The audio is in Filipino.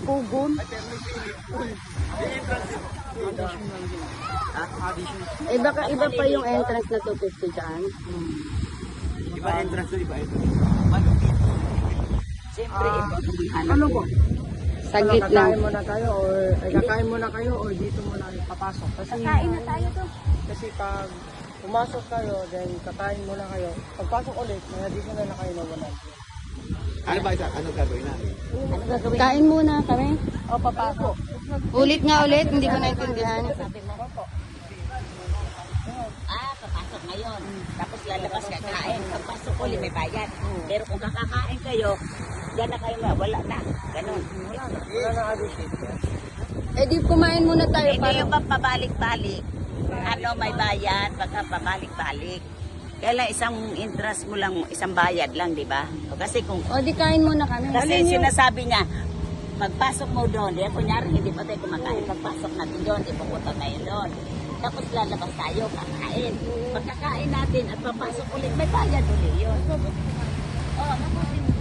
Pugon. Iba pa yung entrance na 250 dyan. Iba entrance to, iba ito. Siyempre, Ano po? Saglit lang. Kakain muna kayo or dito muna papasok. kakain na tayo to. Kasi pag pumasok kayo, then kakain muna kayo. Pagpasok ulit, may additional na kayo na 100. Ano ba isa? Ano gagawin natin? Ano gagawin? Kain muna kami. O, papasok. Ulit nga ulit, hindi ko naintindihan. Sabi mo, papasok ngayon. Tapos lalabas kakain. Pagpasok ulit may bayad. Pero kung kakakain kayo, yan na kayo, wala na. Ganun. Wala na additional. Eh di kumain muna tayo Hindi para yung pabalik-balik. Ano, may bayad, pagka pabalik-balik. Kaya isang interest mo lang, isang bayad lang, di ba? Kasi kung, o di kain muna kami. kasi sinasabi niya, pagpasok mo doon, di ba, kunyari, hindi pa tayo kumakain, pagpasok natin doon, ipupunta tayo doon. Tapos lalabas tayo, kakain. Pagkakain natin at papasok ulit, may bayad ulit yun. Oh, mabuti